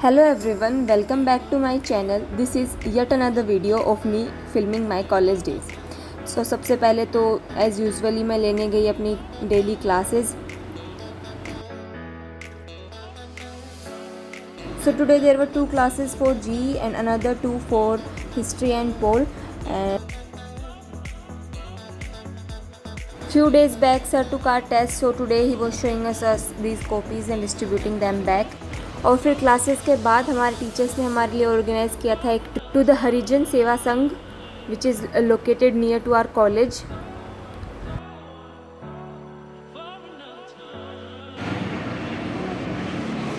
Hello everyone, welcome back to my channel. This is yet another video of me filming my college days. So सबसे पहले तो as usually मैं लेने गई अपनी daily classes. So today there were two classes for GE and another two for history and pole. And few days back sir took our test, so today he was showing us these copies and distributing them back. और फिर classes के बाद हमारे teachers ने हमारे लिए organise किया था एक to the Harijan Seva Sangh which is located near to our college.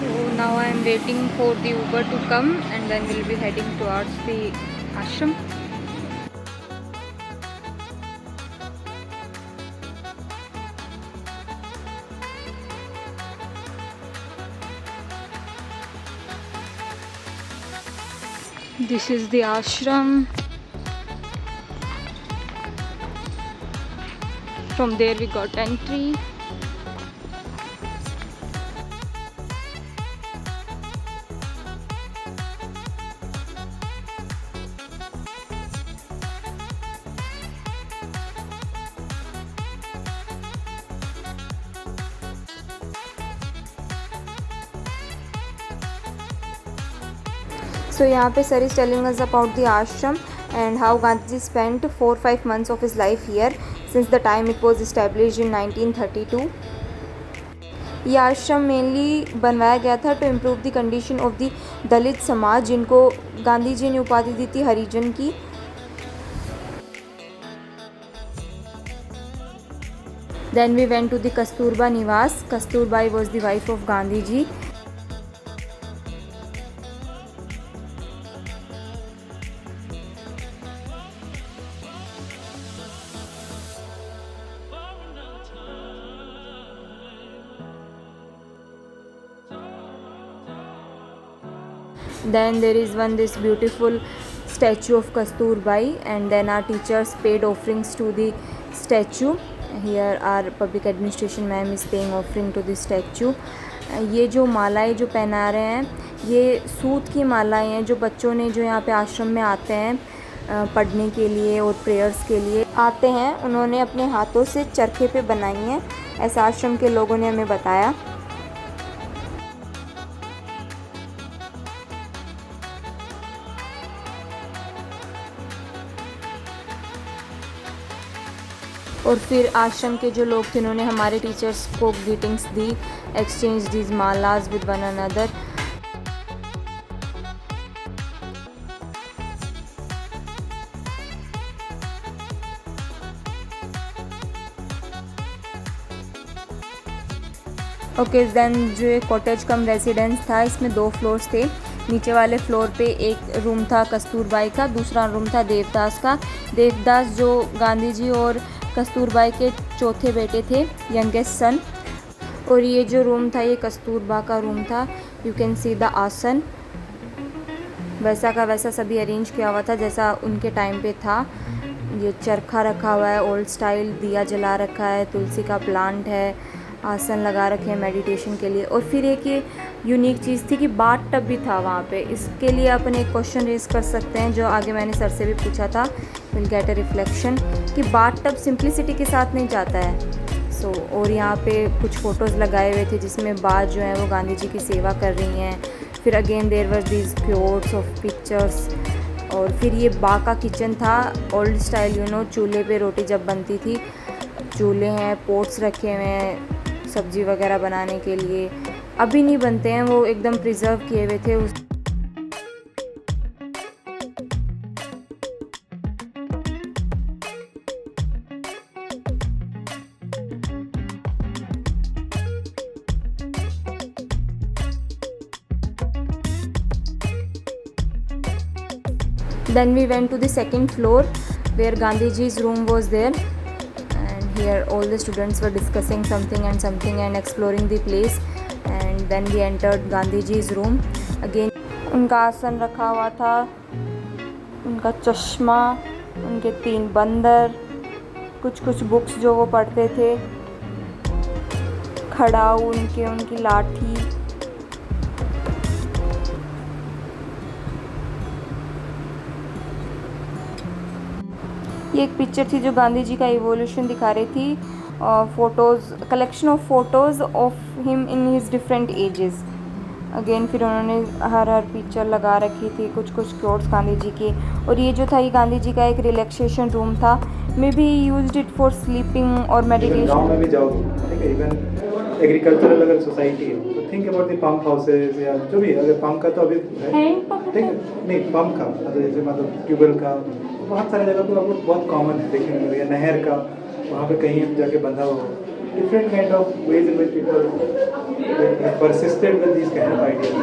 So now I am waiting for the Uber to come and then we'll be heading towards the ashram. This is the ashram. From there we got entry. So यहाँ पे sir is telling us about the ashram and how Gandhiji spent 4-5 months of his life here since the time it was established in 1932. ये आश्रम mainly बनवाया गया था to improve the condition of the Dalit समाज जिनको गांधी जी ने उपाधि दी थी हरिजन की. Then we went to the Kasturba Niwas. Kasturbai was the wife of Gandhi ji. Then there is this beautiful statue of Kasturbai, and then our teachers paid offerings to the statue. Here our public administration ma'am is paying offering to the statue. ये जो मालाएं जो पहना रहे हैं ये सूत की मालाएं हैं जो बच्चों ने जो यहाँ पे आश्रम में आते हैं पढ़ने के लिए और प्रेयर्स के लिए आते हैं, उन्होंने अपने हाथों से चरखे पे बनाई हैं, ऐसा आश्रम के लोगों ने हमें बताया. और फिर आश्रम के जो लोग थे उन्होंने हमारे टीचर्स को ग्रीटिंग्स दी, एक्सचेंज दीज मालाज with one another. Okay, then जो एक कॉटेज कम रेजिडेंस था इसमें 2 फ्लोर्स थे. नीचे वाले फ्लोर पे एक रूम था कस्तूरबाई का, दूसरा रूम था देवदास का. देवदास जो गांधी जी और कस्तूरबाई के चौथे बेटे थे, यंगेस्ट सन. और ये जो रूम था ये कस्तूरबा का रूम था. यू कैन सी द आसन, वैसा का वैसा सभी अरेंज किया हुआ था जैसा उनके टाइम पे था. ये चरखा रखा हुआ है ओल्ड स्टाइल, दिया जला रखा है, तुलसी का प्लांट है, आसन लगा रखे हैं मेडिटेशन के लिए. और फिर एक ये यूनिक चीज़ थी कि बाथ टब भी था वहाँ पे. इसके लिए अपन एक क्वेश्चन रेज कर सकते हैं जो आगे मैंने सर से भी पूछा था, विल गेट अ रिफ्लेक्शन, कि बाथ टब सिंप्लिसिटी के साथ नहीं जाता है. और यहाँ पे कुछ फ़ोटोज़ लगाए हुए थे जिसमें बात जो है वो गांधी जी की सेवा कर रही हैं. फिर again there were these quotes of pictures. और फिर ये बा का किचन था ओल्ड स्टाइल, चूल्हे पे रोटी जब बनती थी. चूल्हे हैं, पोट्स रखे हुए हैं सब्ज़ी वगैरह बनाने के लिए, अभी नहीं बनते हैं, वो एकदम प्रिजर्व किए हुए थे. Then we went to the second floor where Gandhiji's room was there, and here all the students were discussing something and exploring the place. And then we entered Gandhiji's room. Again उनका आसन रखा हुआ था, उनका चश्मा, उनके 3 बंदर, कुछ बुक्स जो वो पढ़ते थे, खड़ाऊ उनकी लाठी. ये एक पिक्चर थी जो गांधी जी का इवोल्यूशन दिखा रही थी, photos, collection of photos of him in his different ages. Again फिर उन्होंने हर पिक्चर लगा रखी थी, कुछ कोट्स गांधी जी के। और ये जो था ये गांधी जी का एक रिलैक्सेशन रूम था, may be used it for sleeping और मेडिटेशन। गाँव में भी जाओगे, ठीक है, इवन एग्रीकल्चरल अगर सोसाइटी है तो think about the pump houses या जो भी, अगर पंप का तो अभी है, ठीक है, नहीं पंप का मतलब जैसे मतलब ट्यूबवेल का बहुत सारे जगह पे आपको बहुत कॉमन है देखने को मिलेगा, नहर का वहाँ पे कहीं जाके बंधा हो, different kind of ways in which people have persisted with these kind of ideas.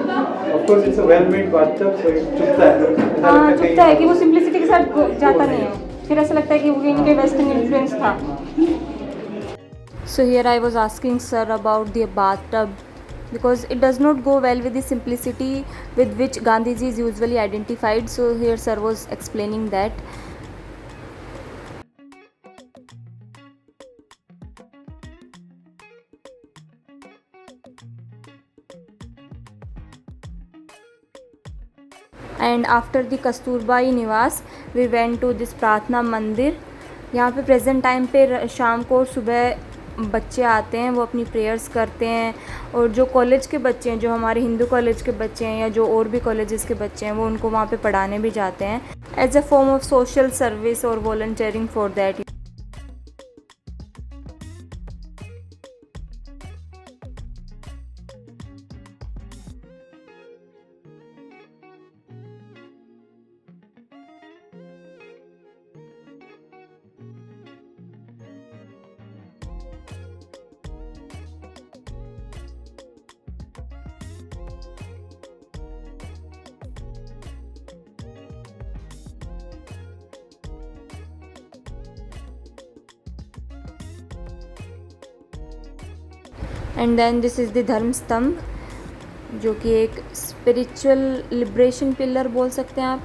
Of course, it's a well-made bathtub, so it चुभता है। हाँ, चुभता है कि वो सिंप्लिसिटी के साथ जाता नहीं है, फिर ऐसा लगता है कि वो इनके वेस्टर्न इन्फ्लुएंस था। So here I was asking sir about the bathtub because it does not go well with the simplicity with which Gandhiji is usually identified. So here sir was explaining that. And after the Kasturbai निवास we went to this प्रार्थना मंदिर। यहाँ पे present time पे शाम को और सुबह बच्चे आते हैं, वो अपनी प्रेयर्स करते हैं। और जो कॉलेज के बच्चे हैं, जो हमारे हिंदू कॉलेज के बच्चे हैं या जो और भी कॉलेजेस के बच्चे हैं, वो उनको वहाँ पे पढ़ाने भी जाते हैं as a form of social service और volunteering for that. And then this is the Dharma Stambh, जो कि एक स्पिरिचुअल लिब्रेशन पिलर बोल सकते हैं आप।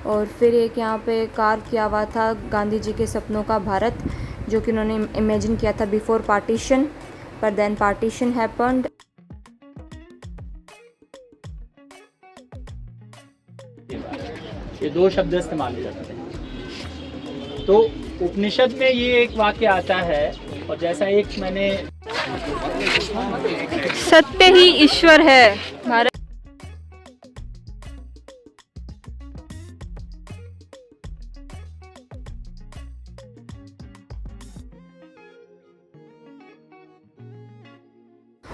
और फिर एक यहाँ पे कार्व किया हुआ था गांधी जी के सपनों का भारत, जो कि उन्होंने इमेजिन किया था बिफोर पार्टीशन, पर देन पार्टीशन हैपेंड। ये दो शब्द इस्तेमाल करते हैं। तो उपनिषद में ये एक वाक्य आता है, और जैसा एक मैंने सत्य ही ईश्वर है Bharat.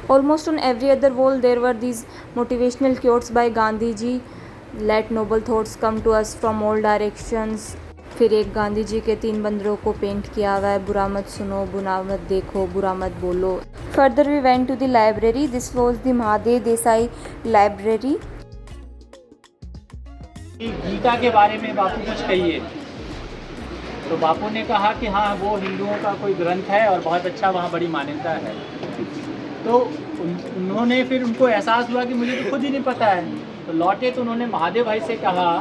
Almost on every other wall there were these motivational quotes by Gandhi ji. Let noble thoughts come to us from all directions. फिर एक गांधी जी के 3 बंदरों को पेंट किया हुआ है, बुरा मत सुनो, बुरा मत देखो, बुरा मत बोलो। Further we went to the library, this was the Mahadev Desai library. Gita के बारे में बापू कुछ कहिए। तो बापू ने कहा कि हाँ, वो हिंदुओं का कोई ग्रंथ है और बहुत अच्छा, वहाँ बड़ी मान्यता है। तो उन्होंने फिर उनको एहसास हुआ कि मुझे तो खुद ही नहीं पता है। तो लौटे तो उन्होंने महादेव भाई से कहा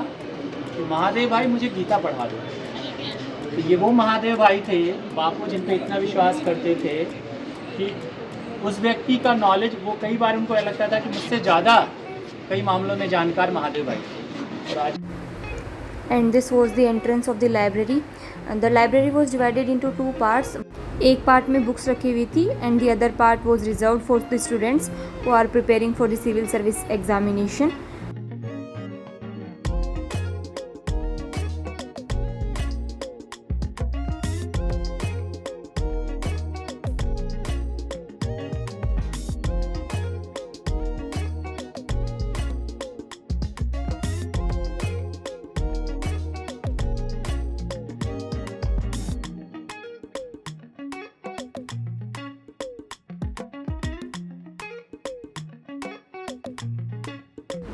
कि महादेव भाई मुझे गीता पढ़ा दो। तो ये वो महादेव भाई थे बापू जिन पे इतना विश्वास करते थे कि उस व्यक्ति का नॉलेज, वो कई बार उनको लगता था कि मुझसे ज़्यादा कई मामलों में जानकार महादेव भाई थे। और आज and this was the entrance of the library. The library was divided into 2 parts. एक पार्ट में बुक्स रखी हुई थी and the other part was reserved for the students who are preparing for the civil service examination.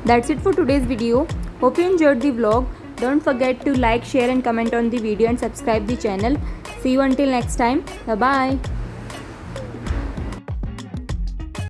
That's it for today's video. Hope you enjoyed the vlog. Don't forget to like, share and comment on the video and subscribe the channel. See you until next time. Bye bye.